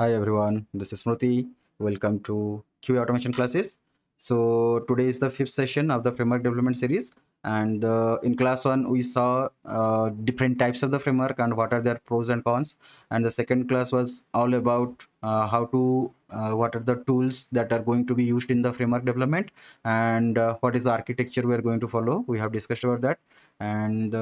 Hi everyone, this is Smriti. Welcome to QA automation classes. So today is the fifth session of the framework development series, and in class one we saw different types of the framework and what are their pros and cons. And the second class was all about how to what are the tools that are going to be used in the framework development, and what is the architecture we are going to follow. We have discussed about that. And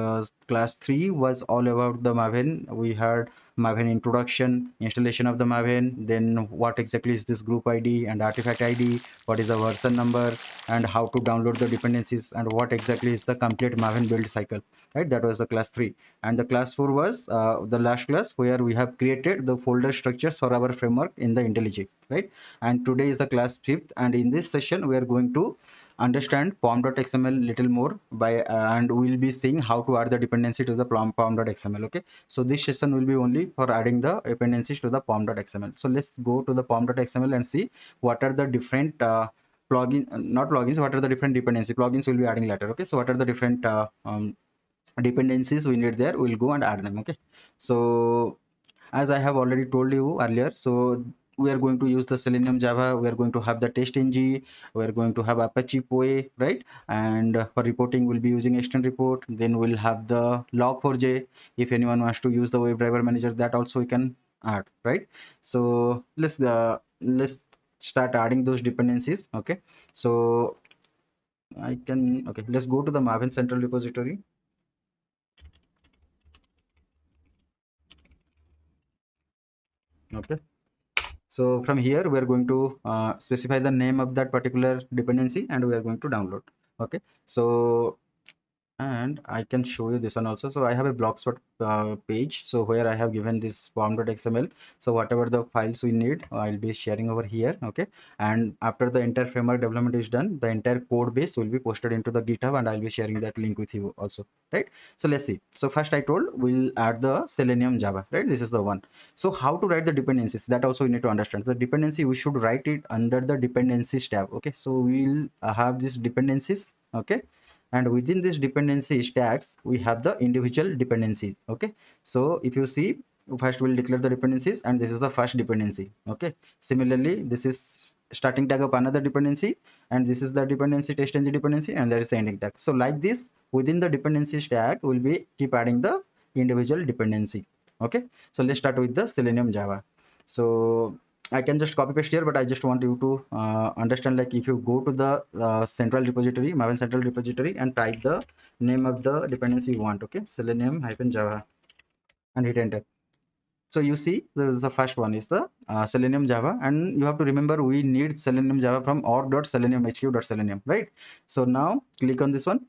class 3 was all about the Maven. We had Maven introduction, installation of the Maven, then what exactly is this group ID and artifact ID, what is the version number, and how to download the dependencies, and what exactly is the complete Maven build cycle, right? That was the class 3. And the class 4 was the last class where we have created the folder structures for our framework in the IntelliJ, right? And today is the class 5th, and in this session we are going to understand pom.xml little more by and we'll be seeing how to add the dependency to the pom.xml. Okay, so this session will be only for adding the dependencies to the pom.xml. So let's go to the pom.xml and see what are the different not plugins, what are the different dependency. Plugins will be adding later. Okay, so what are the different dependencies we need there, we'll go and add them. Okay, so as I have already told you earlier, so we are going to use the Selenium Java, we are going to have the test-ng, we are going to have Apache POE, right? And for reporting we'll be using extend report. Then we'll have the log4j. If anyone wants to use the WebDriver manager, that also we can add, right? So let's start adding those dependencies. Okay, so let's go to the Maven central repository. Okay, so from here we are going to specify the name of that particular dependency and we are going to download. Okay, so and I can show you this one also. So I have a blogspot page, so where I have given this pom.xml. So whatever the files we need, I'll be sharing over here. Okay, and after the entire framework development is done, the entire code base will be posted into the GitHub, and I'll be sharing that link with you also, right? So let's see. So first I told we'll add the Selenium Java, right? This is the one. So how to write the dependencies, that also we need to understand. The dependency, we should write it under the dependencies tab. Okay, so we'll have these dependencies. Okay, and within this dependency tags we have the individual dependency. Okay, so if you see, first we'll declare the dependencies, and this is the first dependency. Okay, similarly this is starting tag of another dependency, and this is the dependency test-ng dependency, and there is the ending tag. So like this, within the dependencies tag we'll be keep adding the individual dependency. Okay, so let's start with the Selenium Java. So I can just copy paste here, but I just want you to understand, like if you go to the central repository, Maven central repository, and type the name of the dependency you want. Okay, Selenium -java, and hit enter. So you see, there is the first one is the Selenium Java, and you have to remember we need Selenium Java from org.selenium, right? So now click on this one,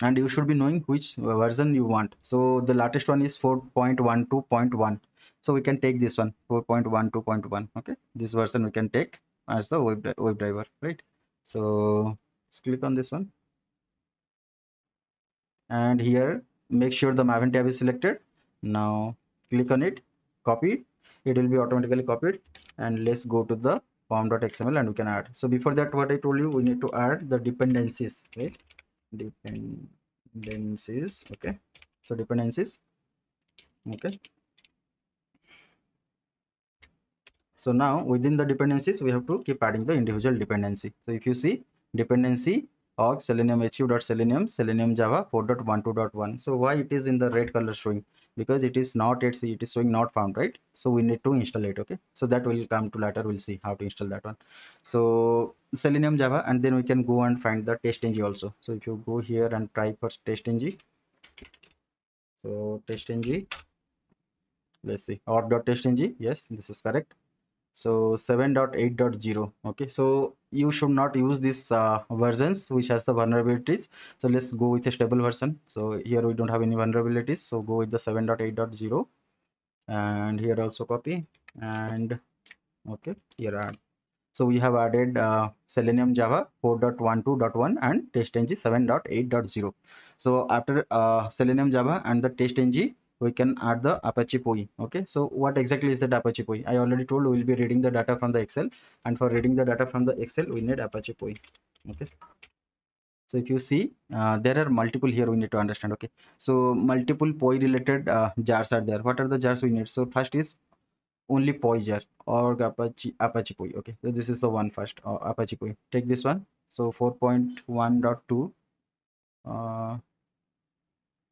and you should be knowing which version you want. So the latest one is 4.12.1, so we can take this one, 4.12.1. okay, this version we can take as the web driver, right? So let's click on this one, and here make sure the Maven tab is selected. Now click on it, copy it, will be automatically copied, and let's go to the pom.xml and we can add. So before that, what I told you, we need to add the dependencies, right? Dependencies. Okay, so dependencies. Okay, so now within the dependencies we have to keep adding the individual dependency. So if you see, dependency org selenium hu.selenium selenium java 4.12.1. so why it is in the red color showing? Because it is not yet, see, it is showing not found, right? So we need to install it. Okay, so that will come to later, we'll see how to install that one. So selenium java, and then we can go and find the test-ng also. So if you go here and try for test-ng, so test-ng, let's see, or.test-ng, yes, this is correct. So 7.8.0. okay, so you should not use these versions which has the vulnerabilities. So let's go with a stable version. So here we don't have any vulnerabilities, so go with the 7.8.0, and here also copy, and okay, here add. So we have added Selenium Java 4.12.1 and test-ng 7.8.0. So after Selenium Java and the test-ng, we can add the Apache POE. Okay, so what exactly is that Apache POE? I already told we will be reading the data from the Excel, and for reading the data from the Excel, we need Apache POE. Okay, so if you see, there are multiple here we need to understand. Okay, so multiple POE related jars are there. What are the jars we need? So first is only POI or Apache POI. Okay, so this is the one first, Apache POI. Take this one. So 4.1.2.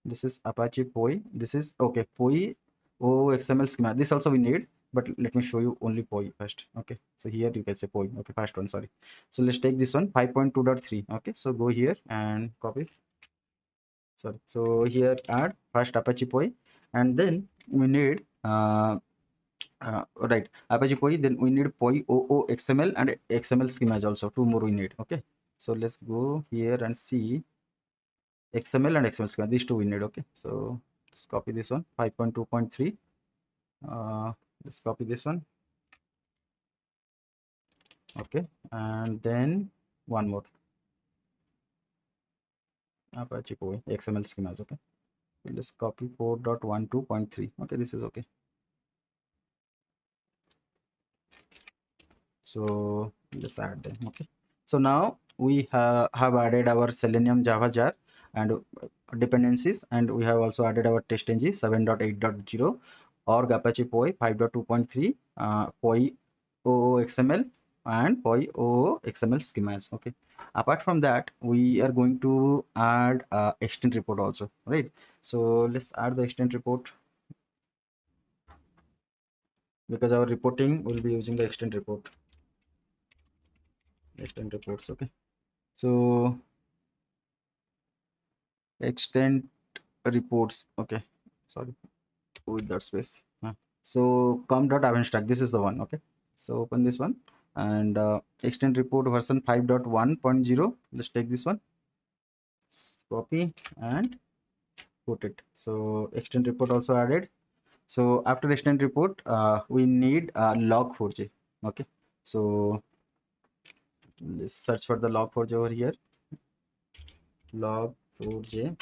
This is Apache POI. This is okay, POI XML schema. This also we need, but let me show you only POI first. Okay, so here you can say POI. Okay, first one, sorry. So let's take this one 5.2.3. Okay, so go here and copy. Sorry. So here add first Apache POI, and then we need right, Apache POI. Then we need POI XML and XML schemas also. Two more we need. Okay, so let's go here and see XML and XML schema. These two we need. Okay, so let's copy this one 5.2.3. Let's copy this one. Okay, and then one more Apache POI XML schemas. Okay, so let's copy 4.12.3. Okay, this is okay. So let's add them. Okay, so now we have added our selenium java jar and dependencies, and we have also added our testng 7.8.0 org apache poi 5.2.3 poi xml and poi xml schemas. Okay, apart from that we are going to add extend report also, right? So let's add the extend report, because our reporting will be using the extend reports. Okay, so extend reports. Okay, sorry, with that space. So com.avnstack, this is the one. Okay, so open this one and extend report version 5.1.0. Let's take this one, copy and put it. So extend report also added. So after extend report we need log4j. Okay, so let's search for the log4j over here, log4j.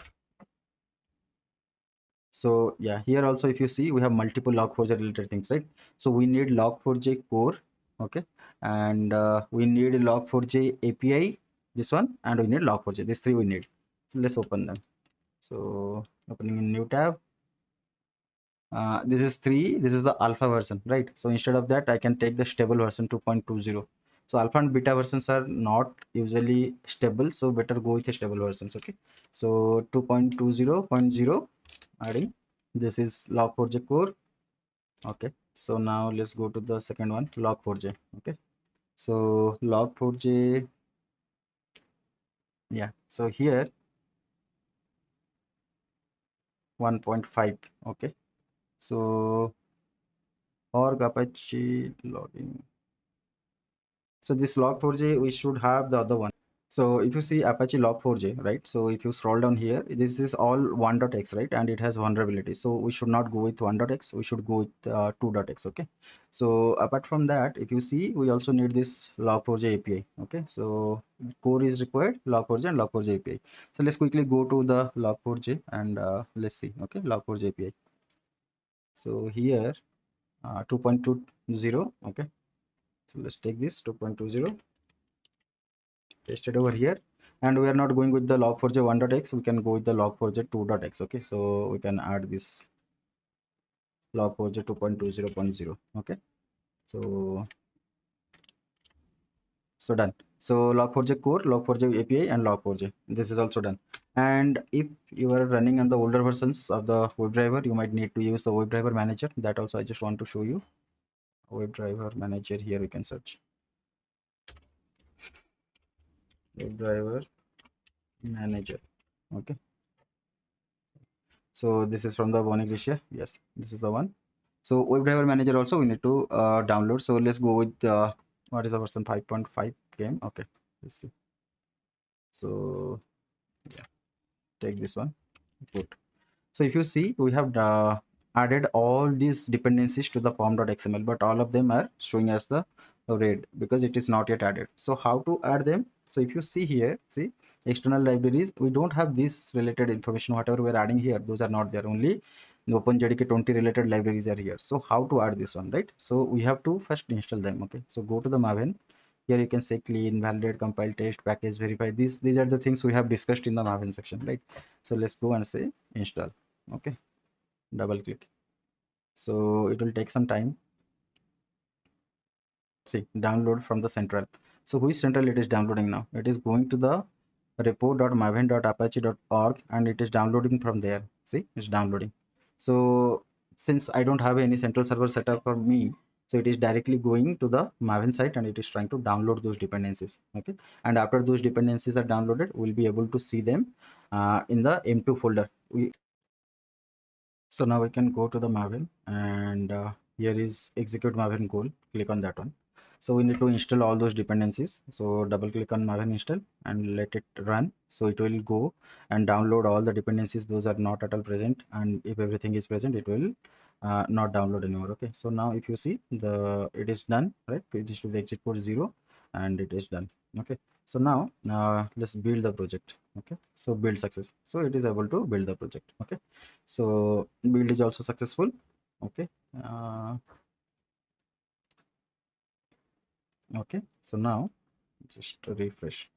So yeah, here also if you see we have multiple log4j related things, right? So we need log4j core. Okay, and we need log4j API, this one, and we need log4j. These three we need. So let's open them. So opening a new tab. This is 3. This is the alpha version, right? So instead of that I can take the stable version 2.20. So alpha and beta versions are not usually stable, so better go with the stable versions. Okay, so 2.20.0 adding. This is log4j core. Okay, so now let's go to the second one, log4j. Okay, so log4j, yeah, so here 1.5. Okay, so org apache login. So this log4j we should have the other one. So if you see Apache log4j, right? So if you scroll down here, this is all 1.x, right? And it has vulnerability. So we should not go with 1.x. We should go with 2.x. Okay. So apart from that, if you see, we also need this log4j API. Okay. So core is required, log4j and log4j API. So let's quickly go to the log4j and let's see. Okay. Log4j API. So here 2.20. Okay. So let's take this 2.20. Pasted over here, and we are not going with the log4j 1.x. We can go with the log4j 2.x. Okay, so we can add this log4j 2.20.0. Okay, so done. So log4j core, log4j API, and log4j, this is also done. And if you are running on the older versions of the WebDriver, you might need to use the WebDriver manager. That also I just want to show you. WebDriver manager, here we can search WebDriver manager. Okay, so this is from the Bonnie Gracia. Yes, this is the one. So WebDriver manager also we need to download. So let's go with what is the version 5.5 game. Okay, let's see. So yeah, take this one, put. So if you see, we have added all these dependencies to the pom.xml, but all of them are showing as the red because it is not yet added. So how to add them? So if you see here, see external libraries, we don't have this related information. Whatever we're adding here, those are not there. Only the OpenJDK 20 related libraries are here. So how to add this one, right? So we have to first install them. Okay, so go to the Maven. Here you can say clean, validate, compile, test, package, verify. These are the things we have discussed in the Maven section, right? So let's go and say install. Okay, double click. So it will take some time. see, download from the central. So which central it is downloading now? It is going to the repo.maven.apache.org and it is downloading from there. See, it's downloading. So since I don't have any central server set up for me, so it is directly going to the Maven site and it is trying to download those dependencies. Okay, and after those dependencies are downloaded, we'll be able to see them in the M2 folder. So now we can go to the Maven and here is execute Maven goal. Click on that one. So we need to install all those dependencies. So double click on Maven install and let it run. So it will go and download all the dependencies. Those are not at all present. And if everything is present, it will not download anymore. Okay. So now if you see it is done, right? It is to the exit port 0 and it is done. Okay. So now let's build the project. Okay. So build success. So it is able to build the project. Okay. So build is also successful. Okay. Okay, so now just refresh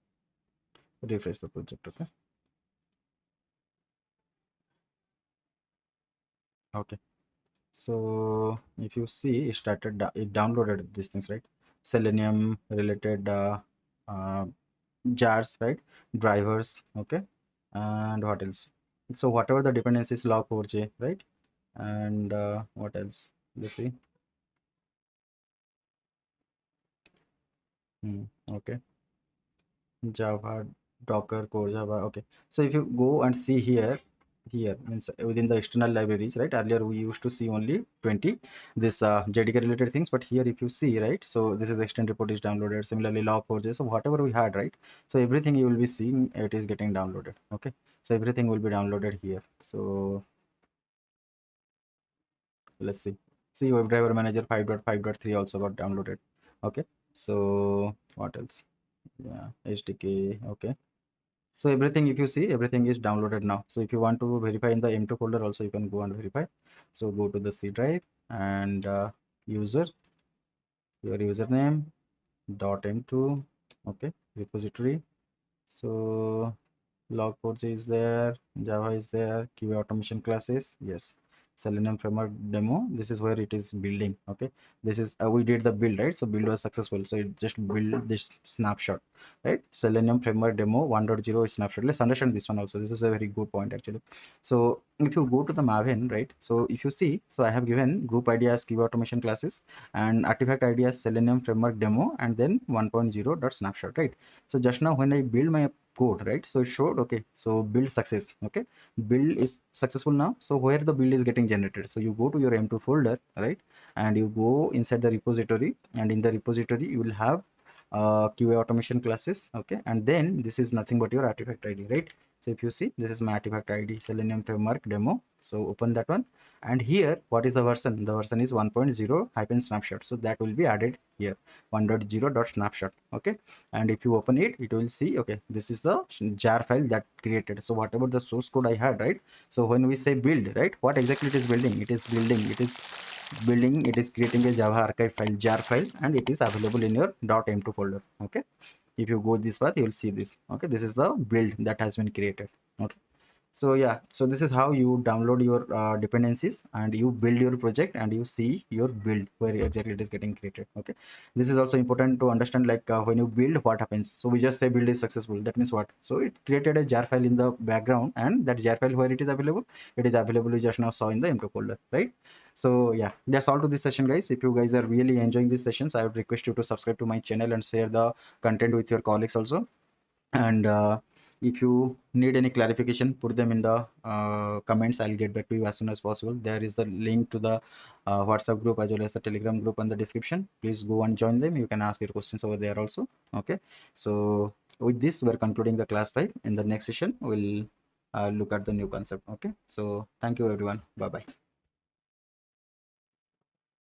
the project. Okay. Okay, so if you see, it downloaded these things, right? Selenium related uh, jars, right? Drivers. Okay, and what else? So whatever the dependencies, log4j, right? And what else? Let's see. Okay, Java, Docker, core Java. Okay, so if you go and see here means within the external libraries, right? Earlier we used to see only 20 this JDK related things, but here if you see, right? So this is extend report is downloaded. Similarly, log4j. So whatever we had, right? So everything you will be seeing it is getting downloaded. Okay, so everything will be downloaded here. So let's see. See, WebDriver Manager 5.5.3 also got downloaded. Okay, so what else? Yeah, SDK. Okay. So everything, if you see, everything is downloaded now. So if you want to verify in the M2 folder also, you can go and verify. So go to the C drive and your username dot M2. Okay, repository. So log4j is there, Java is there, QA automation classes, yes. Selenium framework demo, this is where it is building. Okay, this is we did the build, right? So build was successful, so it just build this snapshot, right? Selenium framework demo 1.0 snapshot. Let's understand this one also. This is a very good point actually. So if you go to the Maven, right? So if you see, so I have given group ID as QA automation classes and artifact ID as Selenium framework demo and then 1.0 dot snapshot, right? So just now when I build my code, right? So it showed, okay, so build success. Okay, build is successful now. So where the build is getting generated, so you go to your M2 folder, right? And you go inside the repository, and in the repository you will have QA automation classes. Okay, and then this is nothing but your artifact ID, right? So if you see, this is my artifact ID, Selenium framework demo. So open that one, and here what is the version? The version is 1.0 hyphen snapshot. So that will be added here, 1.0 dot snapshot. Okay, and if you open it, it will see, okay, this is the jar file that created. So whatever the source code I had, right? So when we say build, right, what exactly it is building? It is building, it is creating a Java archive file, jar file, and it is available in your .m2 folder. Okay, if you go this path, you will see this. Okay, this is the build that has been created. Okay, so yeah, so this is how you download your dependencies and you build your project and you see your build where exactly it is getting created. Okay, this is also important to understand, like when you build, what happens. So we just say build is successful, that means what? So it created a jar file in the background, and that jar file, where it is available, we just now saw in the M2 folder, right? So yeah, that's all to this session, guys. If you guys are really enjoying these sessions, I would request you to subscribe to my channel and share the content with your colleagues also. And if you need any clarification, put them in the comments. I'll get back to you as soon as possible. There is the link to the WhatsApp group as well as the Telegram group in the description. Please go and join them. You can ask your questions over there also. Okay, so with this, we're concluding the class 5. In the next session, we'll look at the new concept. Okay, so thank you everyone. Bye bye.